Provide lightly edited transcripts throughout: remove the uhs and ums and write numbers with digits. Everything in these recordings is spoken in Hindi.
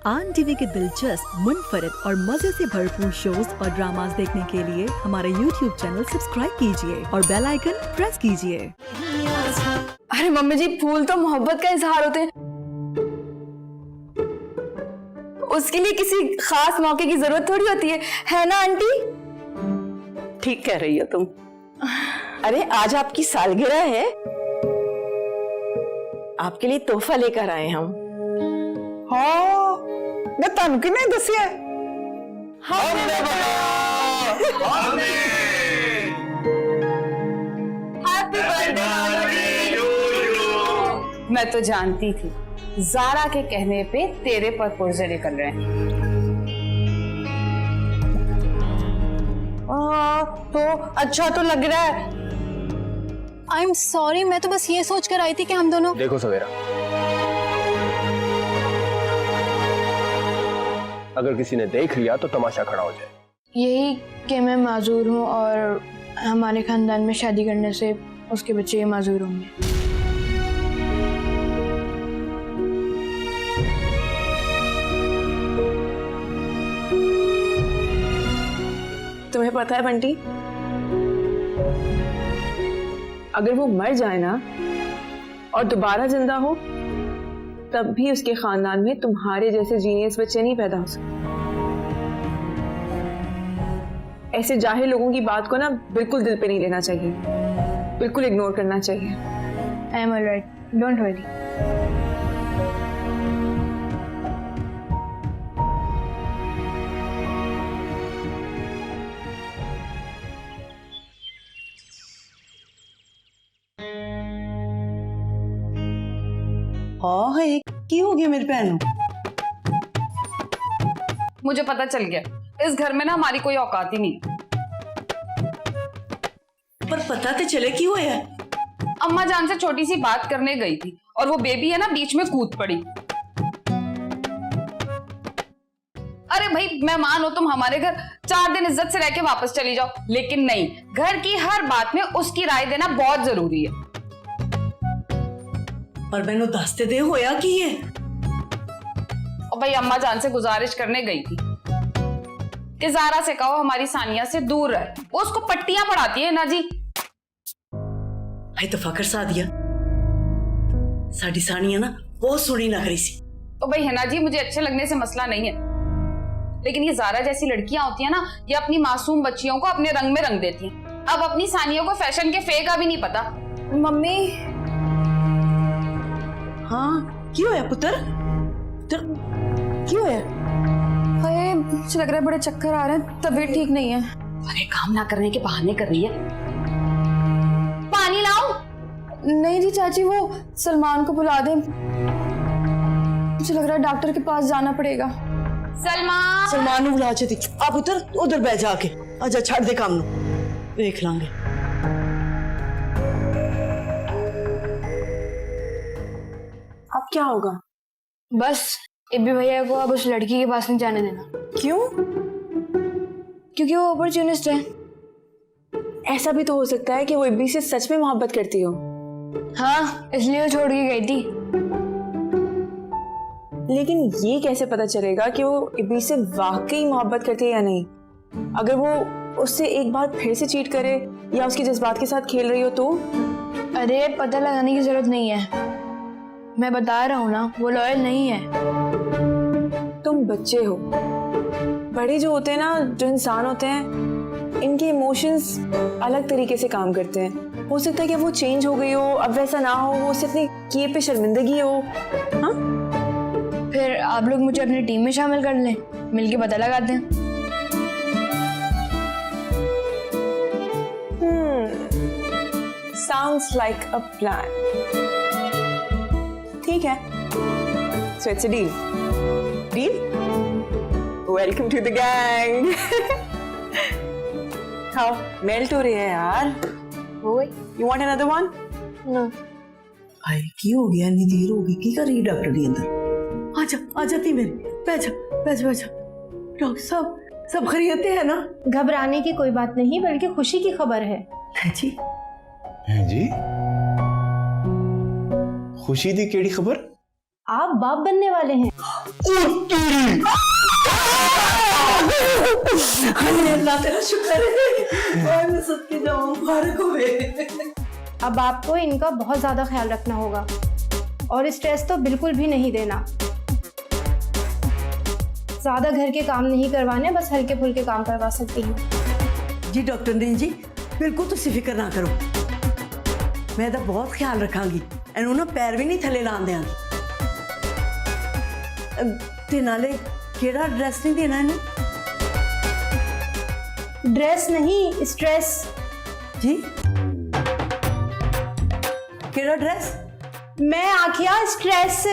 आन टीवी के दिलचस्प, मुनफरिद और मजे से भरपूर शोज और ड्रामास देखने के लिए हमारा YouTube चैनल सब्सक्राइब कीजिए और बेल आइकन प्रेस कीजिए। अरे मम्मी जी, फूल तो मोहब्बत का इजहार होते हैं, उसके लिए किसी खास मौके की जरूरत थोड़ी होती है ना आंटी? ठीक कह रही हो तुम। अरे आज आपकी सालगिरह है, आपके लिए तोहफा लेकर आए हम। हाँ, मैं तनु की नहीं दसिया। मैं तो जानती थी ज़ारा के कहने पे तेरे प्रपोजल निकल रहे हैं। तो अच्छा तो लग रहा है। आई एम सॉरी, मैं तो बस ये सोच कर आई थी कि हम दोनों। देखो सवेरा, अगर किसी ने देख लिया तो तमाशा खड़ा हो जाए। यही कि मैं माजूर हूँ और हमारे खानदान में शादी करने से उसके बच्चे माजूर होंगे। तुम्हें पता है बंटी, अगर वो मर जाए ना और दोबारा जिंदा हो, तब भी उसके खानदान में तुम्हारे जैसे जीनियस बच्चे नहीं पैदा हो सकते। ऐसे जाहिल लोगों की बात को ना बिल्कुल दिल पे नहीं लेना चाहिए, बिल्कुल इग्नोर करना चाहिए। I am alright, don't worry. हाँ है, की हो गया मेरी बहन? मुझे पता चल गया, इस घर में ना हमारी कोई औकात ही नहीं। पर पता तो चले क्यों है? अम्मा जान से छोटी सी बात करने गई थी और वो बेबी है ना बीच में कूद पड़ी। अरे भाई, मेहमान हो तुम हमारे घर, 4 दिन इज्जत से रह के वापस चली जाओ, लेकिन नहीं, घर की हर बात में उसकी राय देना बहुत जरूरी है। पर मैंने दसते दे होया की है। और भाई अम्मा जान से गुजारिश करने गई थी कि ज़ारा से कहो हमारी सानिया से दूर रहे, वो उसको पट्टियां पढ़ाती है ना जी। भाई तो फकर सादिया, साड़ी सानिया ना बहुत सोहनी लग रही सी। तो भाई है ना जी, मुझे अच्छे लगने से मसला नहीं है, लेकिन ये ज़ारा जैसी लड़कियां होती है ना, ये अपनी मासूम बच्चियों को अपने रंग में रंग देती हैं। अब अपनी सानियों को फैशन के फे का भी नहीं पता। मम्मी, हाँ क्यों है पुत्र? क्यों है? अरे मुझे लग रहा है बड़े चक्कर आ रहे हैं, तबीयत ठीक नहीं है। अरे काम ना करने के बहाने कर रही है। पानी लाऊं? नहीं जी चाची, वो सलमान को बुला दे, मुझे लग रहा है डॉक्टर के पास जाना पड़ेगा। सलमान बुला दी। आप पुत्र उधर बैठ जाके, अच्छा छड़ दे काम नु, देख लांगे। अब क्या होगा? बस इब्बी भैया को अब उस लड़की के पास नहीं जाने देना। क्यों? क्योंकि वो अपॉर्चुनिस्ट है। ऐसा भी तो हो सकता है कि वो इब्बी से सच में मोहब्बत करती हो। हाँ, इसलिए वो छोड़ के गई थी। लेकिन ये कैसे पता चलेगा कि वो इब्बी से वाकई मोहब्बत करती है या नहीं? अगर वो उससे एक बार फिर से चीट करे या उसके जज्बात के साथ खेल रही हो तो? अरे पता लगाने की जरूरत नहीं है, मैं बता रहा हूँ ना, वो लॉयल नहीं है। तुम बच्चे हो, बड़े जो होते हैं ना, जो इंसान होते हैं, इनके इमोशंस अलग तरीके से काम करते हैं। हो सकता है कि वो चेंज हो गई हो, अब वैसा ना हो, वो सिर्फ अपने किए पे शर्मिंदगी हो। हाँ, फिर आप लोग मुझे अपनी टीम में शामिल कर लें, मिलके पता लगाते हैं। Sounds like a plan. ठीक है, so it's a deal. Deal? Welcome to the gang. हाँ, मेल्ट हो रही है यार। You want another one? No. भाई की हो गया? इतनी देर हो गई, की कर रही है डॉक्टर के अंदर? आजा आजा ती मेरे, बैठ जा बैठ जा। डॉक्टर साहब, सब खैरियत है ना? घबराने की कोई बात नहीं, बल्कि खुशी की खबर है। जी जी, खुशी दी केड़ी खबर? आप बाप बनने वाले हैं। अरे अल्लाह तेरा शुक्र है और मैं सबके जाऊं मुबारक हुए। अब आपको इनका बहुत ज्यादा ख्याल रखना होगा और स्ट्रेस तो बिल्कुल भी नहीं देना। ज्यादा घर के काम नहीं करवाने, बस हल्के फुल्के काम करवा सकती हूँ। जी डॉक्टर ने जी बिल्कुल तुसी फिक्र ना करो, मैं तो बहुत ख्याल रखांगी, इन्हों ना पैर भी नहीं थले लान देंगी। ते नाले केड़ा ड्रेस नहीं देना इन्हें? ड्रेस नहीं, स्ट्रेस। जी केड़ा ड्रेस? मैं आखिया स्ट्रेस।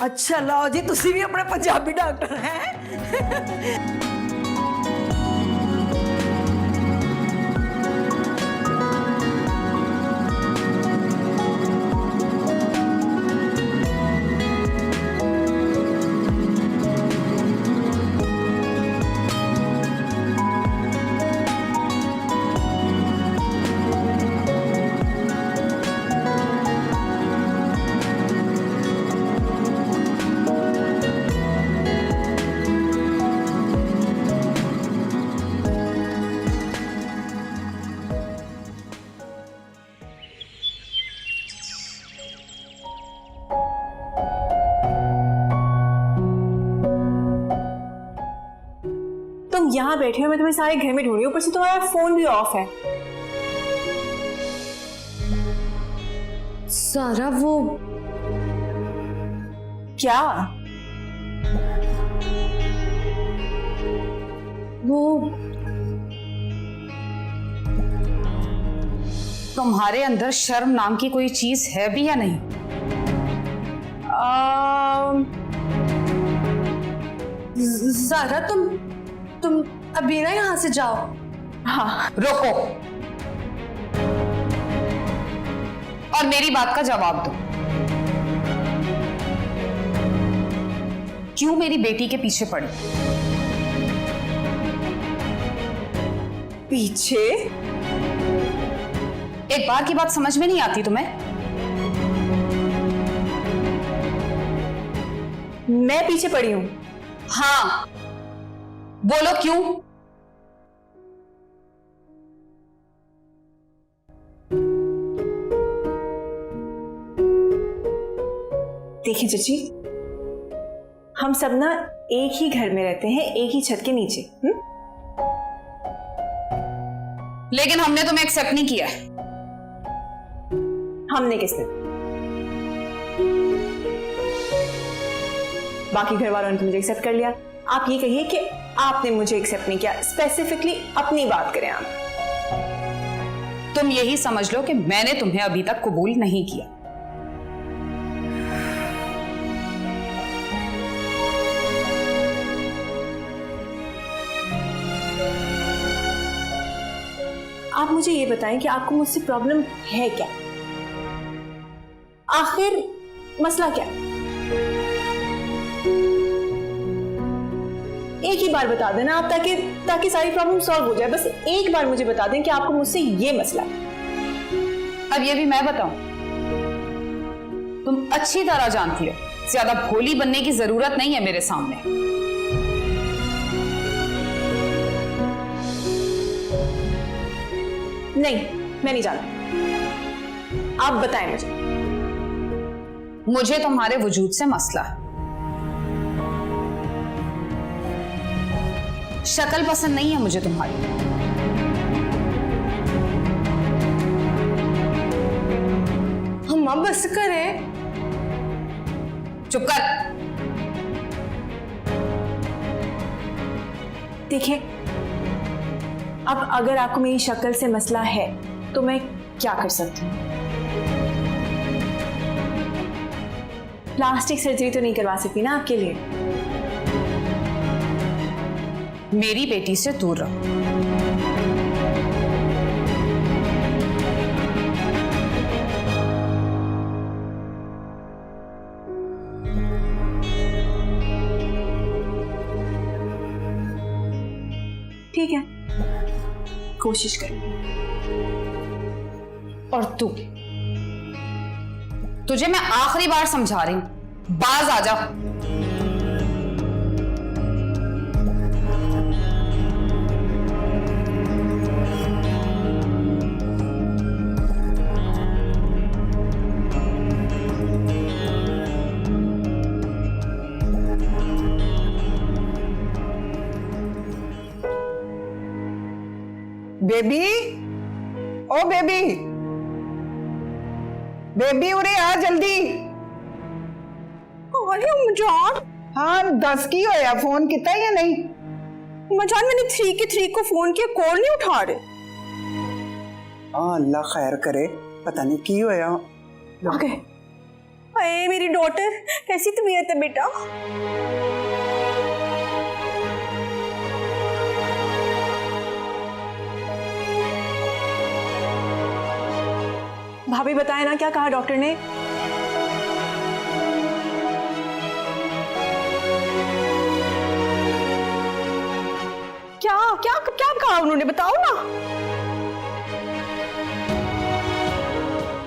अच्छा लाओ जी, तुसी भी अपने पंजाबी डॉक्टर हैं। तुम यहाँ बैठे हो, मैं तुम्हें सारे घर में ढूंढ रही हूँ, ऊपर से तुम्हारा फोन भी ऑफ है। सारा वो क्या? तुम्हारे अंदर शर्म नाम की कोई चीज है भी या नहीं? सारा तुम अभी ना यहाँ से जाओ। हाँ रोको और मेरी बात का जवाब दो। क्यों मेरी बेटी के पीछे पड़ी? पीछे? एक बार की बात समझ में नहीं आती तुम्हें? मैं पीछे पड़ी हूँ? हाँ, बोलो क्यों? देखिए चाची, हम सब ना एक ही घर में रहते हैं, एक ही छत के नीचे। लेकिन हमने तुम्हें एक्सेप्ट नहीं किया है। हमने किसने? बाकी घर वालों ने तो मुझे एक्सेप्ट कर लिया। आप ये कहिए कि आपने मुझे एक्सेप्ट नहीं किया। स्पेसिफिकली अपनी बात करें आप। तुम यही समझ लो कि मैंने तुम्हें अभी तक कबूल नहीं किया। आप मुझे ये बताएं कि आपको मुझसे प्रॉब्लम है क्या? आखिर मसला क्या है? एक ही बार बता देना आप, ताकि सारी प्रॉब्लम सॉल्व हो जाए। बस एक बार मुझे बता दें कि आपको मुझसे ये मसला है। अब ये भी मैं बताऊं? तुम अच्छी तरह जानती हो, ज्यादा भोली बनने की जरूरत नहीं है मेरे सामने। नहीं, मैं नहीं जानती। आप बताएं मुझे। मुझे तुम्हारे वजूद से मसला है। शक्ल पसंद नहीं है मुझे तुम्हारी। हम अब बस करें। चुप कर। देखिए, अब अगर आपको मेरी शक्ल से मसला है तो मैं क्या कर सकती हूँ? प्लास्टिक सर्जरी तो नहीं करवा सकती ना आपके लिए। मेरी बेटी से दूर रहो। ठीक है, कोशिश करें। और तुझे मैं आखिरी बार समझा रही हूं, बाज आ जा। बेबी, ओ बेबी, बेबी उरे आ जल्दी। अरे मजान, हाँ दस की होया, फोन किता या नहीं? मजान मैंने 3 को फोन किया, कॉल नहीं उठा रहे। हाँ अल्लाह खैर करे, पता नहीं की होया। ओके। अरे मेरी डॉटर, कैसी तबीयत है बेटा? भाभी बताए ना क्या कहा डॉक्टर ने? क्या क्या क्या कहा उन्होंने, बताओ ना,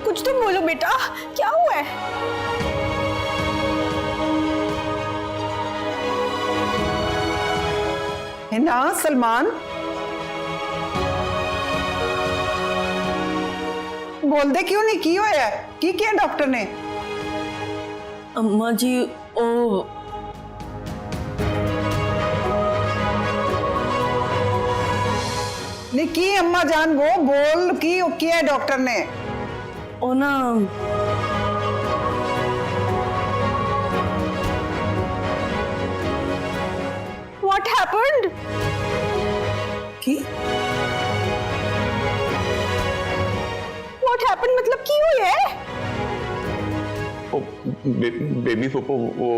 कुछ तो बोलो बेटा, क्या हुआ है? है ना सलमान, बोल दे क्यों नहीं, की होया है? की किया डॉक्टर ने? अम्मा जी ओ नहीं की अम्मा जान, वो बोल की किया है डॉक्टर ने? ओ ना What happened? की What happened मतलब की हुई है? बेबी फूफो वो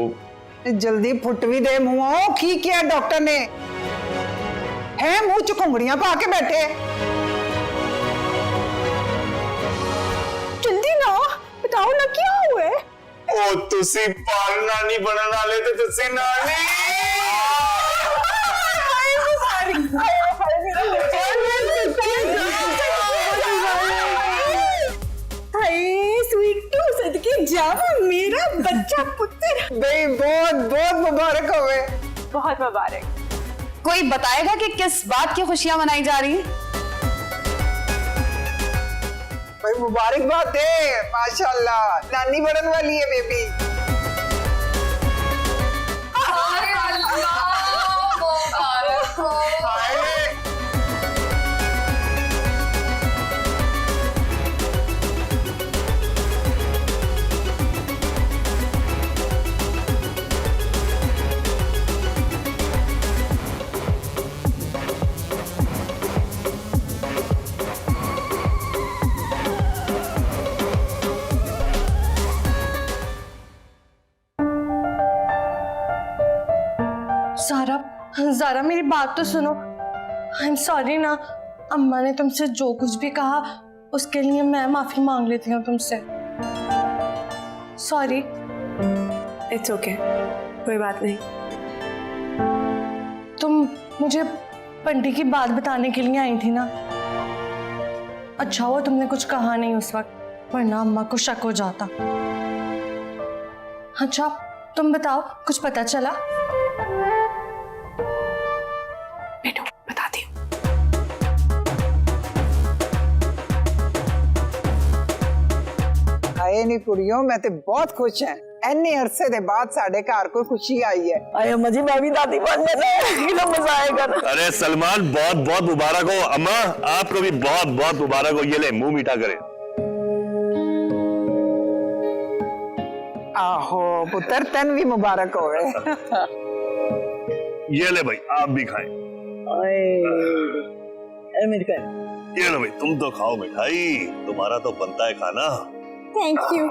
जल्दी फुट भी दे मुंह, की किया डॉक्टर ने? है मुंह च घुंगड़ियां पा के बैठे। जल्दी ना बताओ ना, क्या हुआ है? ओ तुसी पाल नानी बनन वाले थे, तुसी नानी स्वीटू सदके जावा मेरा बच्चा पुत्र। भाई बहुत बहुत मुबारक होवे। बहुत मुबारक। कोई बताएगा कि किस बात की खुशियां मनाई जा रही हैं? भाई मुबारकबाद है, माशाल्लाह नानी बनने वाली है बेबी। ज़ारा मेरी बात तो सुनो। आई एम सॉरी ना, अम्मा ने तुमसे जो कुछ भी कहा उसके लिए मैं माफी मांग लेती हूँ तुमसे। सॉरी। इट्स ओके, कोई बात नहीं। तुम मुझे बंटी की बात बताने के लिए आई थी ना? अच्छा हुआ तुमने कुछ कहा नहीं उस वक्त, वरना अम्मा को शक हो जाता। अच्छा तुम बताओ, कुछ पता चला? बैठो बताती हूँ। आए नहीं कुड़ियों, मैं तो बहुत खुश है। इन्ने अरसे दे बाद साडे घर कोई खुशी आई है। अरे अम्मा जी मैं भी दादी बनने से मजा आएगा। अरे सलमान बहुत बहुत मुबारक हो। अम्मा आपको भी बहुत बहुत मुबारक हो। ये ले मुंह मीठा करे। आहो पुत्र, तन भी मुबारक हो। ये ले भाई आप भी खाएं। ये लो भाई तुम तो खाओ मिठाई, तुम्हारा तो बनता है खाना। Thank you.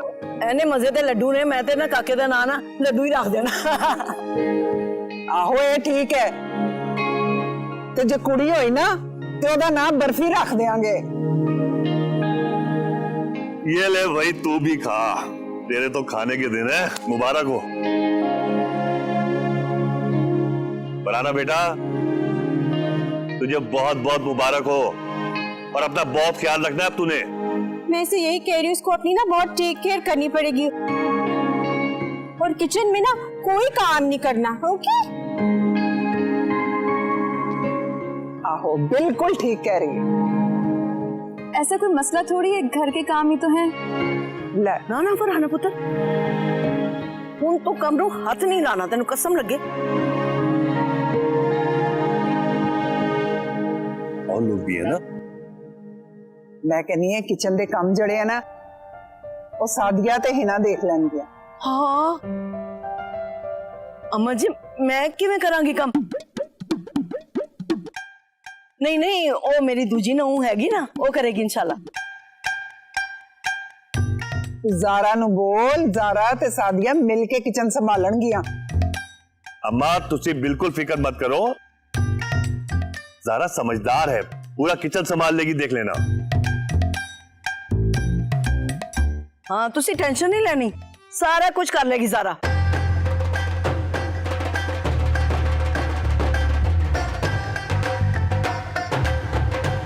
एने मजे ते लड्डू ने, मैं ते ना काके दा ना लड्डू ही रख देना। आहो ये ठीक है, तो जो कुड़ी होई ना तो ओदा नाम बर्फी रख देंगे। ये ले भाई तू भी खा, तेरे तो खाने के दिन है। मुबारक हो। फरहाना बेटा तुझे बहुत बहुत मुबारक हो, और अपना बहुत ख्याल रखना है अब तूने। मैं इसे यही कह रही हूँ, उसको अपनी ना बहुत टेक केयर करनी पड़ेगी। और किचन में ना कोई काम नहीं करना, ओके? आहो बिल्कुल ठीक कह रही है। ऐसा कोई मसला थोड़ी है, घर के काम ही तो है। ले ना ना फरहाना पुत्र हूं तो कमरू हाथ नहीं लाना, तेन कसम लगे। और लोग भी है ना। मैं कहनी है किचन दे काम जड़े है ना वो सादिया ते हिना देख लेंगे। हाँ अम्मा जी मैं किवें करांगी काम? नहीं नहीं ओ मेरी दूजी नूंह हैगी ना, वो करेगी इंशाल्लाह। ज़ारा नु बोल, ज़ारा ते सादिया मिलके किचन संभालणगियां। अम्मा तुसी बिल्कुल फिक्र मत करो, ज़ारा समझदार है, पूरा किचन संभाल लेगी, देख लेना। हाँ तुसी टेंशन नहीं लेनी, सारा कुछ कर लेगी ज़ारा।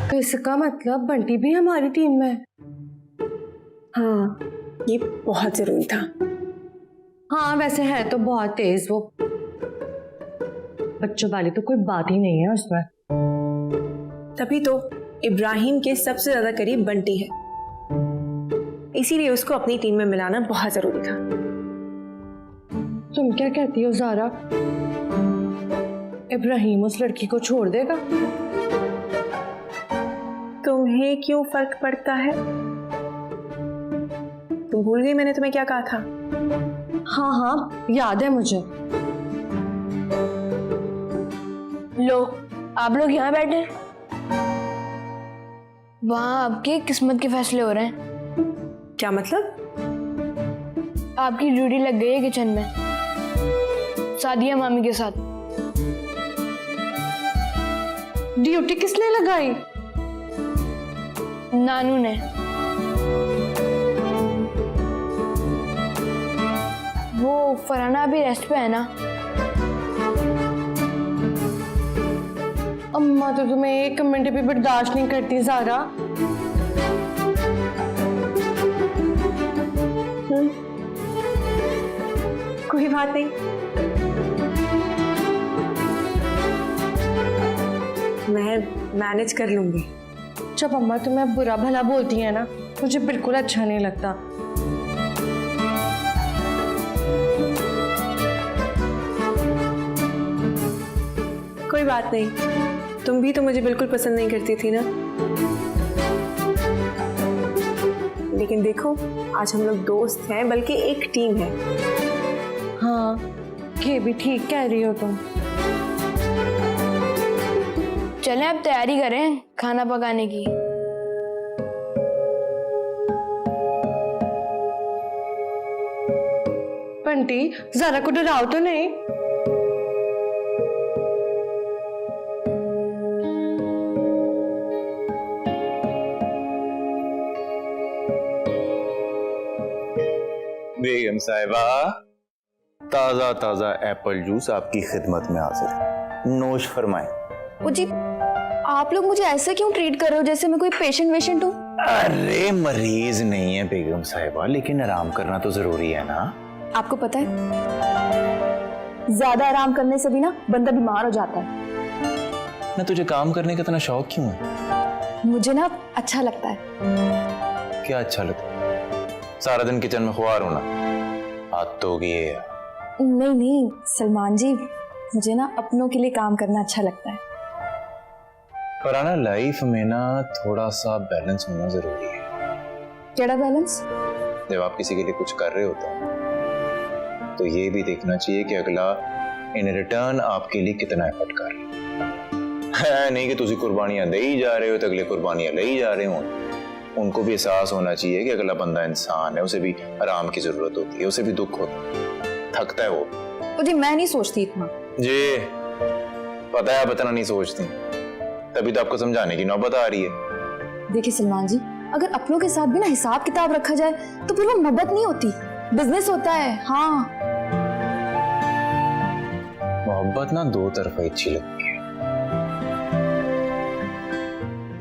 तो इसका मतलब बंटी भी हमारी टीम में है। हाँ ये बहुत जरूरी था। हाँ वैसे है तो बहुत तेज वो, बच्चों वाली तो कोई बात ही नहीं है उसमें। तभी तो इब्राहिम के सबसे ज्यादा करीब बंटी है, इसीलिए उसको अपनी टीम में मिलाना बहुत जरूरी था। तुम क्या कहती हो ज़ारा, इब्राहिम उस लड़की को छोड़ देगा? तुम्हें क्यों फर्क पड़ता है? तुम भूल गई मैंने तुम्हें क्या कहा था? हाँ हाँ याद है मुझे। लो आप लोग यहाँ बैठे, वहाँ आपकी किस्मत के फैसले हो रहे हैं। क्या मतलब? आपकी ड्यूटी लग गई है किचन में सादिया मामी के साथ। ड्यूटी किसने लगाई? नानू ने। वो फरहाना अभी रेस्ट पे है ना। अम्मा तो तुम्हें एक मिनट भी बर्दाश्त नहीं करती ज़ारा। कोई बात नहीं, मैं मैनेज कर लूंगी। जब अम्मा तुम्हें बुरा भला बोलती है ना, मुझे बिल्कुल अच्छा नहीं लगता। कोई बात नहीं, तुम भी तो मुझे बिल्कुल पसंद नहीं करती थी ना, लेकिन देखो आज हम लोग दोस्त हैं, बल्कि एक टीम है। हाँ ये भी ठीक कह रही हो तुम। चलें अब तैयारी करें खाना पकाने की। बंटी ज़ारा को डराओ तो नहीं। बेगम साहिबा ताज़ा ताज़ा एप्पल जूस आपकी खिदमत में हाजिर है, नोश फरमाएं। ओ जी आप लोग मुझे ऐसे क्यों ट्रीट कर रहे हो जैसे मैं कोई पेशेंट हूँ? अरे मरीज नहीं है बेगम साहिबा, लेकिन आराम करना तो जरूरी है ना। आपको पता है ज्यादा आराम करने से भी ना बंदा बीमार हो जाता है। ना तुझे काम करने का इतना शौक क्यों है? मुझे ना अच्छा लगता है। क्या अच्छा लगता है? सारा दिन किचन में खुआर होना, हाथ तो होगी ये। नहीं सलमान जी, मुझे ना अपनों के लिए काम करना अच्छा लगता है। पर आना लाइफ में ना थोड़ा सा बैलेंस होना जरूरी है। केड़ा बैलेंस? जब आप किसी के लिए कुछ कर रहे होते हैं तो ये भी देखना चाहिए कि अगला इन रिटर्न आपके लिए कितना एफर्ट कर रहा है। नहीं कि तुसी कुर्बानियां दे ही जा रहे हो तो अगले कुर्बानियां ले ही जा रहे हो। उनको भी एहसास होना चाहिए कि अगला बंदा इंसान है, उसे भी आराम की जरूरत होती है, उसे भी दुख होता है, थकता है वो। जी मैं नहीं सोचती इतना। जी पता है आप इतना नहीं सोचती, तभी तो आपको समझाने की नौबत आ रही है। देखिए सलमान जी, अगर अपनों के साथ भी ना हिसाब किताब रखा जाए तो फिर वो मोहब्बत नहीं होती, बिजनेस होता है। हाँ मोहब्बत ना दो तरफा अच्छी लगती है,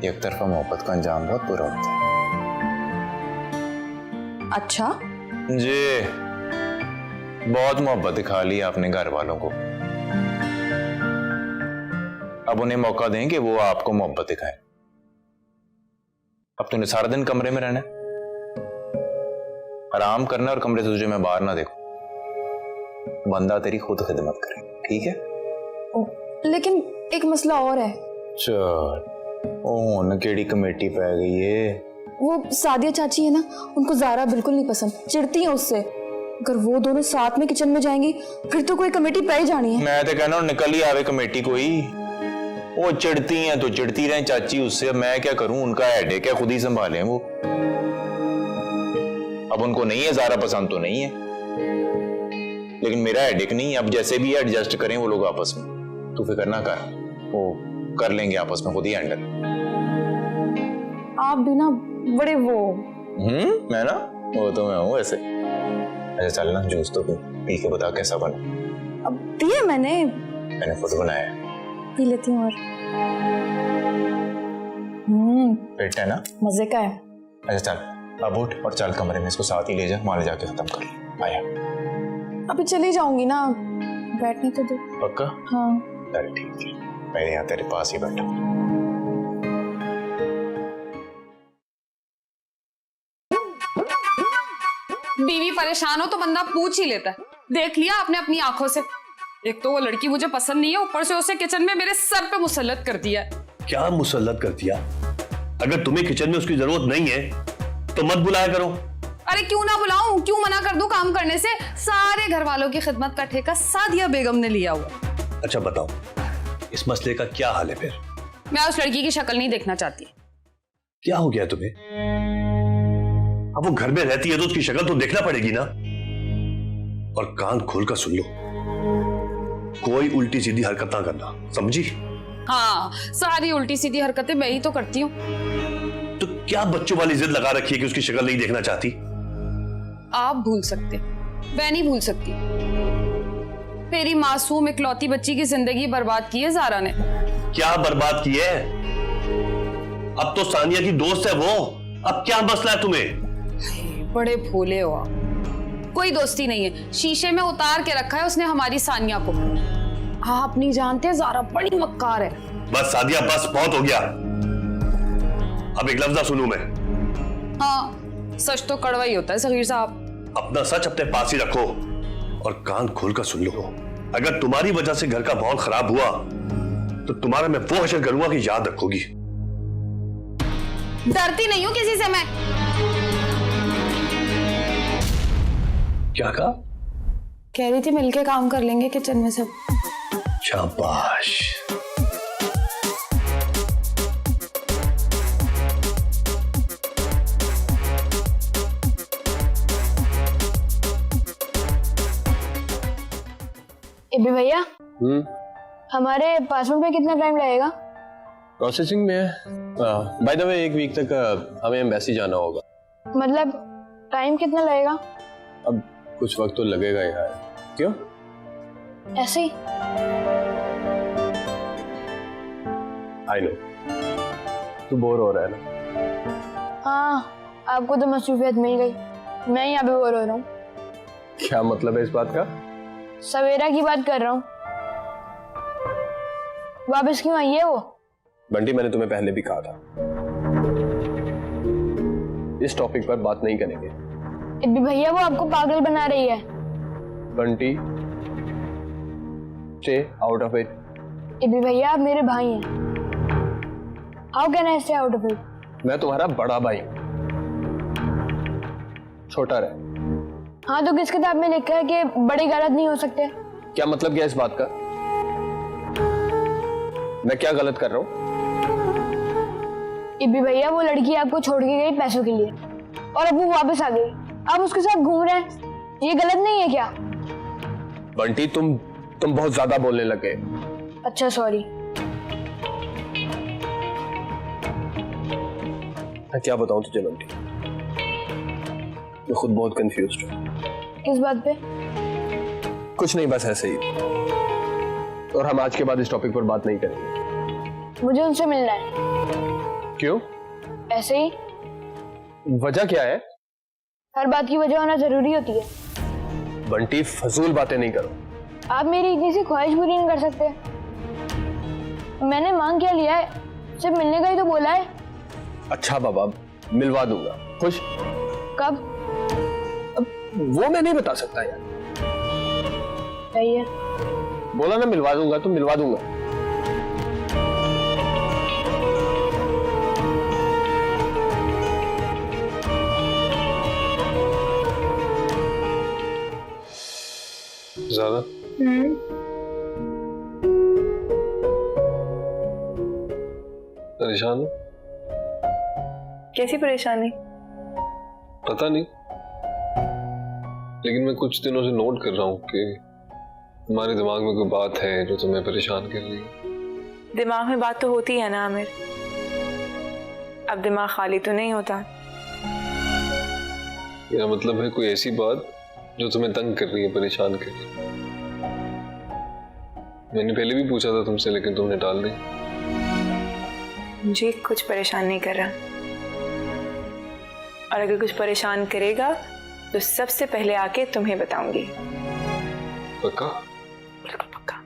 एक तरफा मोहब्बत का अंजाम बहुत बुरा होता है। अच्छा जी बहुत मोहब्बत दिखा ली आपने घर वालों को, अब उन्हें मौका दें कि वो आपको मोहब्बत दिखाएं। अब तूने सारा दिन कमरे में रहना है, आराम करना और कमरे से तुझे मैं बाहर ना देखूं। बंदा तेरी खुद खिदमत करे, ठीक है? लेकिन एक मसला और है। चल ओन केड़ी कमेटी पै गई है। वो सादिया चाची है ना, उनको ज़ारा बिल्कुल नहीं पसंद, चिढ़ती है उससे। अगर वो दोनों साथ में किचन में जाएंगी फिर तो कोई कमेटी पै ही जानी है। मैं तो कहना निकल ही आवे कमेटी कोई। वो चिढ़ती हैं तो चिढ़ती रहे चाची उससे, मैं क्या करूं, उनका हेडेक है, खुद ही संभालें वो। अब उनको नहीं है ज़ारा पसंद तो नहीं है, लेकिन मेरा हेडेक नहीं, अब जैसे भी एडजस्ट करें वो लोग आपस में। तू फिक्र ना कर, वो कर लेंगे आपस में खुद ही हैंडल। आप भी ना बड़े वो। मैं ना वो तो मैं हूँ वैसे। अच्छा चल ना, जूस तो पी के बता कैसा बना। अब दिए मैंने खुद बनाया, पी लेती हूँ। और पेट है ना, मजे का है। अच्छा चल अब उठ और चल कमरे में, इसको साथ ही ले जा, माले जाके खत्म कर ले। आया अभी चली जाऊंगी ना, बैठने तो दो। पक्का? हाँ चल ठीक है, मैं यहाँ तेरे पास ही बैठा। बीवी परेशान हो तो बंदा पूछ ही लेता है। देख लिया आपने अपनी आंखों से, एक तो वो लड़की मुझे पसंद नहीं है, ऊपर से उसे किचन में मेरे सर पे मुसल्लत कर दिया। क्या मुसल्लत कर दिया? अगर तुम्हें किचन में उसकी जरूरत नहीं है तो मत बुलाया करो। अरे क्यों ना बुलाऊं, क्यों मना कर दूं काम करने से? सारे घर वालों की खिदमत का ठेका सादिया बेगम ने लिया हुआ। अच्छा बताओ, इस मसले का क्या हाल है फिर? मैं उस लड़की की शक्ल नहीं देखना चाहती। क्या हो गया तुम्हें? अब वो घर में रहती है तो उसकी शक्ल तो देखना पड़ेगी ना। और कान खोल कर सुन लो, कोई उल्टी सीधी हरकत ना करना, समझी? हाँ, सारी उल्टी सीधी हरकतें मैं ही तो करती हूँ। तो क्या बच्चों वाली जिद लगा रखी है कि उसकी शक्ल नहीं देखना चाहती? आप भूल सकते, मैं नहीं भूल सकती। मेरी मासूम इकलौती बच्ची की जिंदगी बर्बाद की है ज़ारा ने। क्या बर्बाद की है? अब तो सानिया की दोस्त है वो, अब क्या मसला है तुम्हें? बड़े भोले हो आप, कोई दोस्ती नहीं है, शीशे में उतार के रखा है उसने हमारी सानिया को। आप नहीं जानते ज़ारा बड़ी मक्कार है। बस सादिया बस, बहुत हो गया। अब एक लफ्ज़ ना सुनूं मैं। हाँ, सच तो कड़वा ही होता है सगीर साहब। अपना सच अपने पास ही रखो और कान खोलकर सुन लो। अगर तुम्हारी वजह से घर का माहौल खराब हुआ तो तुम्हारा मैं वो हशर करूंगा कि याद रखोगी। डरती नहीं हूं किसी से मैं। क्या कहा? कह रही थी मिलके काम कर लेंगे किचन में सब। शाबाश। एबी भैया, हमारे पासपोर्ट में कितना टाइम लगेगा? प्रोसेसिंग में है। बाय द वे, एक वीक तक हमें एम्बेसी जाना होगा। मतलब टाइम कितना लगेगा? अब कुछ वक्त तो लगेगा यार। क्यों? ऐसे ही। आई नो, तू बोर हो रहा है ना? हाँ, आपको तो मसरूफियत मिल गई, मैं यहाँ पे बोर हो रहा हूँ। क्या मतलब है इस बात का? सवेरा की बात कर रहा हूँ। वापस क्यों आई है वो? बंटी, मैंने तुम्हें पहले भी कहा था इस टॉपिक पर बात नहीं करेंगे। एबी भैया, वो आपको पागल बना रही है। Bunty, stay out of it. AB भैया, आप मेरे भाई हैं। How can I stay out of it? मैं तुम्हारा बड़ा भाई हूं, छोटा रहे। हाँ, तो किस किताब में लिखा है कि बड़े गलत नहीं हो सकते? क्या मतलब क्या इस बात का? मैं क्या गलत कर रहा हूं? एबी भैया, वो लड़की आपको छोड़ के गई पैसों के लिए और अब वो वापस आ गई, आप उसके साथ घूम रहे हैं, ये गलत नहीं है क्या? बंटी, तुम बहुत ज्यादा बोलने लगे। अच्छा सॉरी। मैं क्या बताऊं तुझे बंटी, मैं खुद बहुत कंफ्यूज्ड हूं। किस बात पे? कुछ नहीं, बस ऐसे ही। और हम आज के बाद इस टॉपिक पर बात नहीं करेंगे। मुझे उनसे मिलना है। क्यों? ऐसे ही। वजह क्या है? हर बात की वजह होना जरूरी होती है। बंटी फजूल बातें नहीं करो। आप मेरी इतनी सी ख्वाहिश पूरी नहीं कर सकते? मैंने मांग क्या लिया है, सिर्फ मिलने का ही तो बोला है। अच्छा बाबा, मिलवा दूंगा। खुश? कब? वो मैं नहीं बता सकता यार। सही है। बोला ना मिलवा दूंगा तो मिलवा दूंगा। ज़्यादा परेशान हो? कैसी परेशानी? पता नहीं, लेकिन मैं कुछ दिनों से नोट कर रहा हूँ कि तुम्हारे दिमाग में कोई बात है जो तुम्हें परेशान कर रही है। दिमाग में बात तो होती है ना आमिर, अब दिमाग खाली तो नहीं होता। मेरा मतलब है कोई ऐसी बात जो तुम्हें तंग कर रही है, परेशान कर रही है। मैंने पहले भी पूछा था तुमसे, लेकिन तुमने टाल दी। मुझे कुछ परेशान नहीं कर रहा, और अगर कुछ परेशान करेगा तो सबसे पहले आके तुम्हें बताऊंगी। पक्का? बिल्कुल पक्का।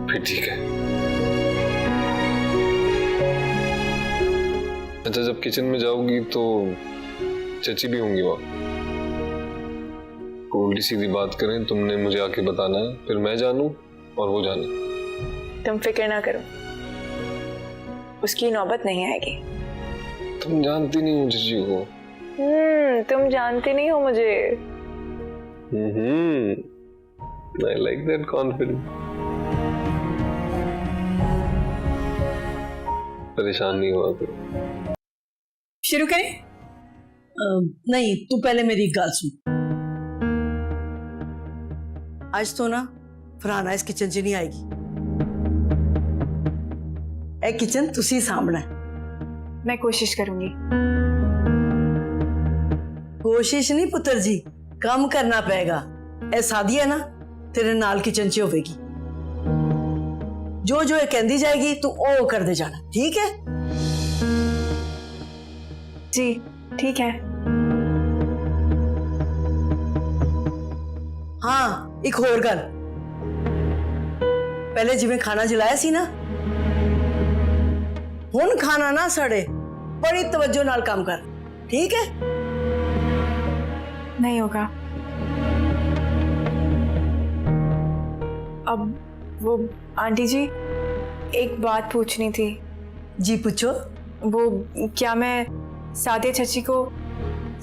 फिर ठीक है। अच्छा, जब किचन में जाओगी तो चची भी होंगी वहां। उल्टी सीधी बात करें, तुमने मुझे आके बताना है, फिर मैं जानूं और वो जाने। तुम फिक्र ना करो, उसकी नौबत नहीं आएगी। तुम जानती नहीं हो चची को। तुम जानते नहीं हो मुझे। I like that confidence. परेशान नहीं हुआ फिर। शुरू करें? नहीं, तू पहले मेरी गाल सुन। आज तो ना फरहाना इस किचन च नहीं आएगी। ए किचन तुसी सामना है। मैं कोशिश करूंगी। कोशिश नहीं पुत्र जी, काम करना पेगा। ए सादी है ना, तेरे नाल किचन च होवेगी। जो जो कहती जाएगी तू ओ कर दे जाना, ठीक है? जी ठीक है। हाँ, एक होर गल, पहले जिवें खाना जलाया सी ना, हुण खाना ना सड़े, बड़ी तवज्जो नाल काम कर, ठीक है? नहीं होगा। अब वो आंटी जी, एक बात पूछनी थी। जी पूछो। वो क्या मैं सादिया चची को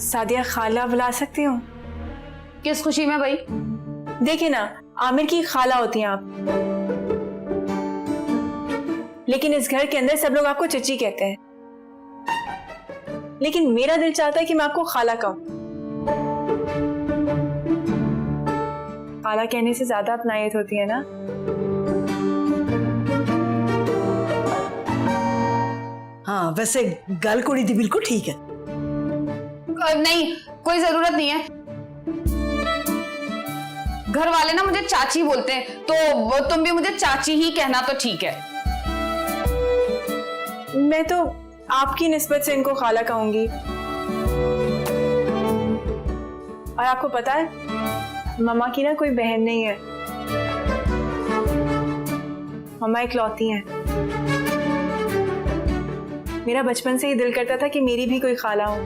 सादिया खाला बुला सकती हूँ? किस खुशी में भाई? देखिए ना, आमिर की खाला होती हैं आप, लेकिन इस घर के अंदर सब लोग आपको चची कहते हैं। लेकिन मेरा दिल चाहता है कि मैं आपको खाला कहूं। खाला कहने से ज्यादा अपनायत होती है ना। हाँ, वैसे गल कुड़ी दी बिल्कुल ठीक है। नहीं, कोई जरूरत नहीं है। घर वाले ना मुझे चाची बोलते हैं, तो तुम भी मुझे चाची ही कहना तो ठीक है। मैं तो आपकी निस्बत से इनको खाला कहूंगी। और आपको पता है, मम्मा की ना कोई बहन नहीं है, मम्मा इकलौती हैं। मेरा बचपन से ही दिल करता था कि मेरी भी कोई खाला हो,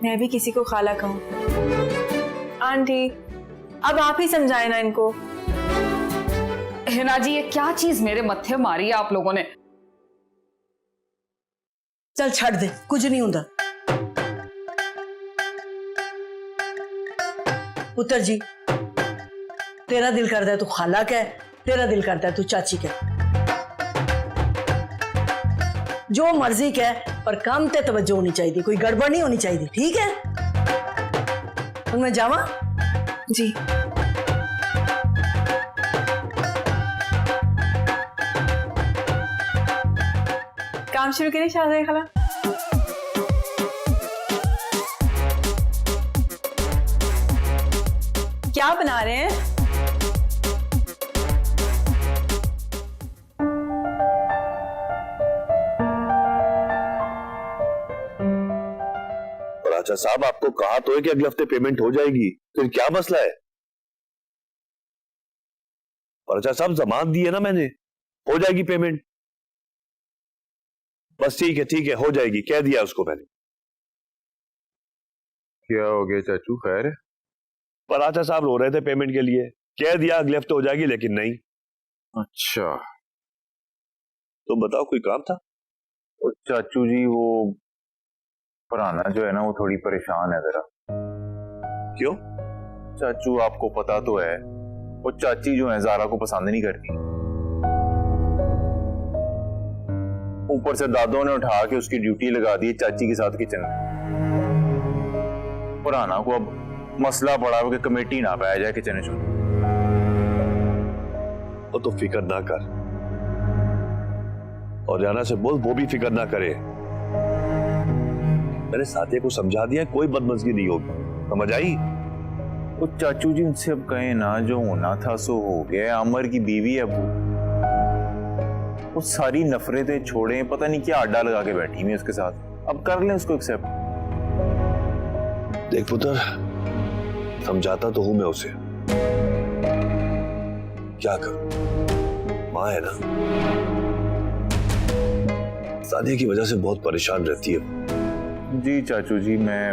मैं भी किसी को खाला कहूं। आंटी, अब आप ही समझाए ना इनको। हिना जी, ये क्या चीज मेरे मत्थे मारी है आप लोगों ने? चल छड़ दे, कुछ नहीं होता। पुत्र जी, तेरा दिल करता है तू खाला कह, तेरा दिल करता है तू चाची कह, जो मर्जी कह, पर काम ते तवज्जो होनी चाहिए, कोई गड़बड़ नहीं होनी चाहिए, ठीक है? तो मैं जावा? जी। काम शुरू करें शाहज़ादी खाला? क्या बना रहे हैं? चाचा साहब आपको कहा तो है कि अगले हफ्ते पेमेंट हो जाएगी, फिर क्या मसला है? और चाचा साहब जमानत दी है ना मैंने, हो जाएगी पेमेंट। बस ठीक है हो जाएगी, कह दिया उसको मैंने। क्या हो गया चाचू, खैर? पर चाचा साहब रो रहे थे पेमेंट के लिए, कह दिया अगले हफ्ते हो जाएगी, लेकिन नहीं। अच्छा, तो बताओ कोई काम था? और चाचू जी वो पुराना जो है ना, वो थोड़ी परेशान है जरा। क्यों? चाचू आपको पता तो है, वो चाची जो है ज़ारा को पसंद नहीं करती। ऊपर से दादों ने उठा के उसकी ड्यूटी लगा दी चाची के साथ किचन में। पुराना को अब मसला पड़ा कि कमेटी ना पाया जाए किचन में। वो तो फिक्र ना कर, और जाना से बोल वो भी फिक्र ना करे। मैंने साथिया को समझा दिया, कोई बदमजगी नहीं होगी, समझ आई? वो चाचू जी उनसे अब कहे ना, जो होना था सो हो गया। अमर की बीवी है वो सारी नफरतें छोड़े, पता नहीं क्या अड्डा लगा के बैठी हुई उसके साथ, अब कर लें उसको एक्सेप्ट। देख पुत्र, समझाता तो हूं मैं उसे, क्या करूं, मां है ना, सादिया की वजह से बहुत परेशान रहती है। जी चाचू जी, मैं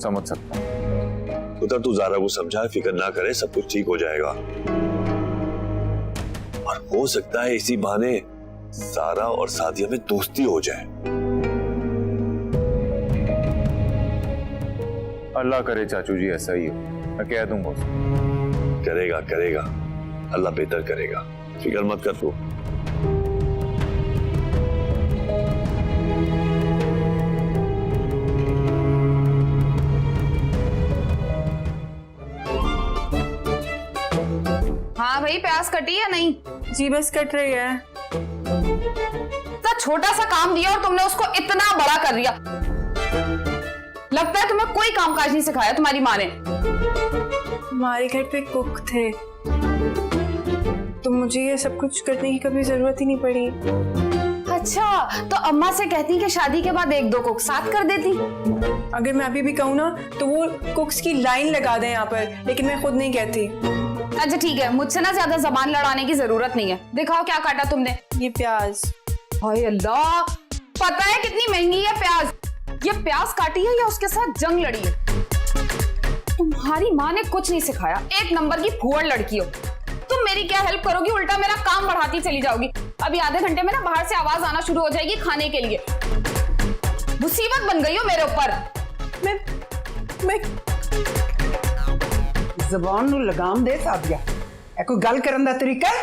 समझ सकता हूं। पुत्र तू ज़ारा को समझा, फिक्र ना करे, सब कुछ ठीक हो जाएगा। और हो सकता है इसी बहाने ज़ारा और सादिया में दोस्ती हो जाए। अल्लाह करे चाचू जी ऐसा ही हो, मैं कह दूंगा उसको। करेगा, अल्लाह बेहतर करेगा, फिक्र मत कर तू। हाँ भाई, प्याज कटी या नहीं? जी बस कट रही है। तो छोटा सा काम दिया और तुमने उसको इतना बड़ा कर दिया। लगता है तुम्हें कोई कामकाज नहीं सिखाया तुम्हारी माँ ने। हमारे घर पे कुक थे, तो मुझे ये सब कुछ करने की कभी जरूरत ही नहीं पड़ी। अच्छा, तो अम्मा से कहती कि शादी के बाद 1-2 कुक साथ कर देती। अगर मैं अभी भी कहूँ ना तो वो कुक्स की लाइन लगा दें यहाँ पर, लेकिन मैं खुद नहीं कहती। अच्छा ठीक है, मुझसे ना ज्यादा जबान लड़ाने की जरूरत नहीं है। दिखाओ क्या काटा तुमने। ये प्याज। हाय अल्लाह, पता है कितनी महंगी है प्याज? ये प्याज काटी है या उसके साथ जंग लड़ी है? तुम्हारी माँ ने कुछ नहीं सिखाया, 1 नंबर की फुहड़ लड़की हो। तुम मेरी क्या हेल्प करोगी, उल्टा मेरा काम बढ़ाती चली जाओगी। अभी आधे घंटे में ना बाहर से आवाज आना शुरू हो जाएगी खाने के लिए। मुसीबत बन गई हो मेरे ऊपर। मैं ਜ਼ਬਾਨ ਨੂੰ ਲਗਾਮ ਦੇ ਸਾਦੀਆ, ਇਹ ਕੋਈ ਗੱਲ ਕਰਨ ਦਾ ਤਰੀਕਾ ਹੈ?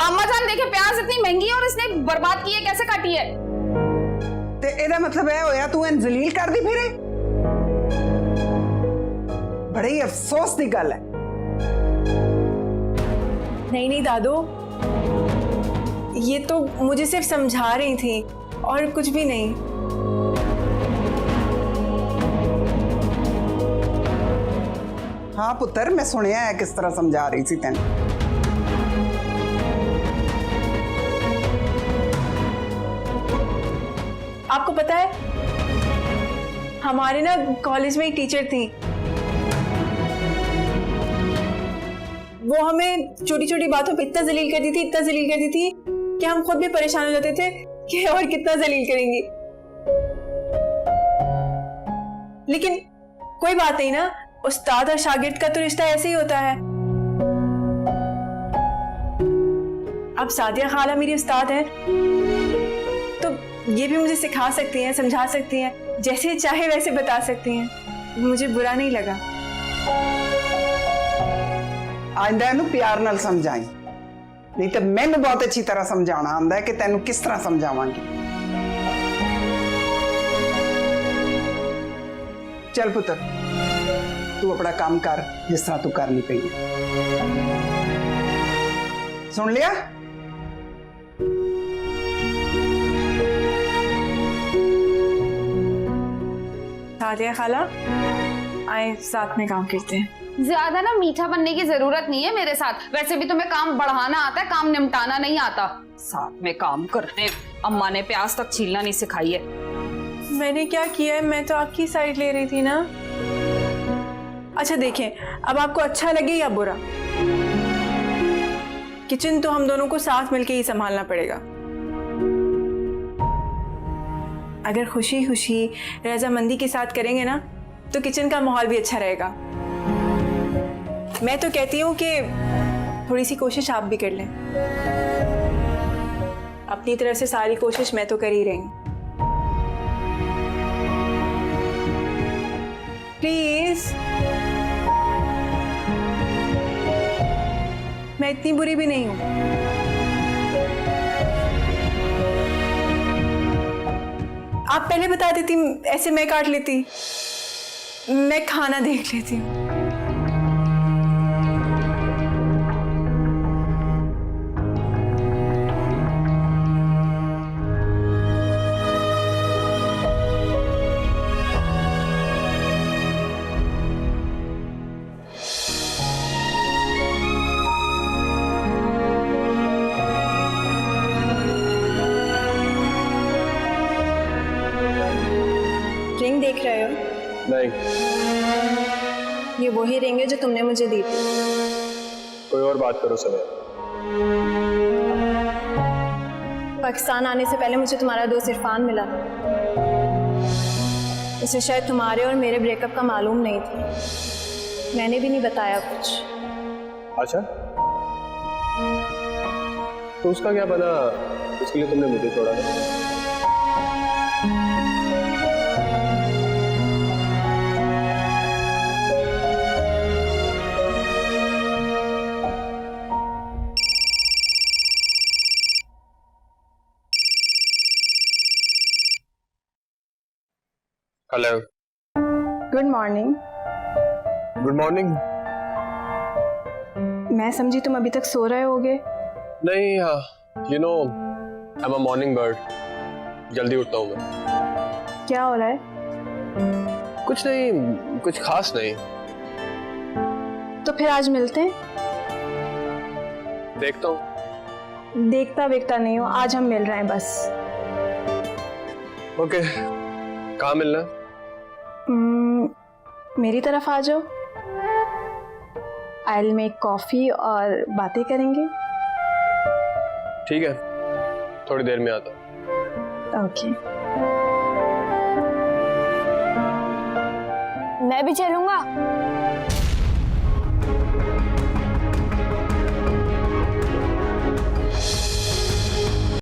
अम्मा जान देखे, प्याज इतनी महंगी है और इसने बर्बाद की है, कैसे काटी है? ਤੇ ਇਹਦਾ ਮਤਲਬ ਇਹ ਹੋਇਆ ਤੂੰ ਇਹਨੂੰ ਜ਼ਲੀਲ ਕਰਦੀ ਫਿਰੇ? ਬੜੀ ਅਫਸੋਸ ਦੀ ਗੱਲ ਹੈ। नहीं दादू, ये तो मुझे सिर्फ समझा रही थी और कुछ भी नहीं। हाँ पुत्र, मैं सुनिया है किस तरह समझा रही थी तेन। आपको पता है, हमारे ना कॉलेज में एक टीचर थी, वो हमें छोटी छोटी बातों पे इतना जलील करती थी कि हम खुद भी परेशान हो जाते थे कि और कितना जलील करेंगी। लेकिन कोई बात नहीं ना, उस्ताद और शागिर्द का तो रिश्ता ऐसे ही होता है। अब सादिया खाला मेरी उस्ताद है, तो ये भी मुझे सिखा सकती हैं, समझा सकती हैं, जैसे चाहे वैसे बता सकती हैं। मुझे बुरा नहीं लगा। आइंदा इन्हू प्यार नाल समझाई, नहीं तो मैनू बहुत अच्छी तरह समझाना आंदा है कि तेनू किस तरह समझावांगी। चल पुत्र, तू अपना काम कर जिस तरह तू करनी पई। सुन लिया? सादिया खाला, आए साथ में काम करते हैं। ज्यादा ना मीठा बनने की जरूरत नहीं है मेरे साथ। वैसे भी तुम्हें काम बढ़ाना आता है, काम निपटाना नहीं आता। साथ में काम करने, अम्मा ने प्याज तक छीलना नहीं सिखाई है। मैंने क्या किया है? मैं तो आपकी साइड ले रही थी ना। अच्छा देखें, अब आपको अच्छा लगे या बुरा, किचन तो हम दोनों को साथ मिलके ही संभालना पड़ेगा। अगर खुशी खुशी रजामंदी के साथ करेंगे ना तो किचन का माहौल भी अच्छा रहेगा। मैं तो कहती हूँ कि थोड़ी सी कोशिश आप भी कर लें। अपनी तरफ से सारी कोशिश मैं तो कर ही रही हूँ। प्लीज, मैं इतनी बुरी भी नहीं हूं। आप पहले बता देती, ऐसे मैं काट लेती, मैं खाना देख लेती। रिंग देख रहे हो? नहीं। ये वही रिंग है जो तुमने मुझे दी थी। कोई और बात करो समय। पाकिस्तान आने से पहले मुझे तुम्हारा दोस्त इरफान मिला। उसे शायद तुम्हारे और मेरे ब्रेकअप का मालूम नहीं था। मैंने भी नहीं बताया कुछ। अच्छा, तो उसका क्या बना? उसके लिए तुमने मुझे छोड़ा था? Hello. Good morning. Good morning. मैं समझी तुम अभी तक सो रहे होगे। नहीं, you know I am a morning bird. जल्दी उठता हूँ मैं। क्या हो रहा है? कुछ नहीं, कुछ खास नहीं। तो फिर आज मिलते हैं। देखता हूँ। देखता वेखता नहीं हो, आज हम मिल रहे हैं बस। ओके, कहाँ मिलना है? मेरी तरफ आ जाओ। आई विल मेक कॉफी और बातें करेंगे। ठीक है, थोड़ी देर में आता हूँ। ओके। मैं भी चलूंगा।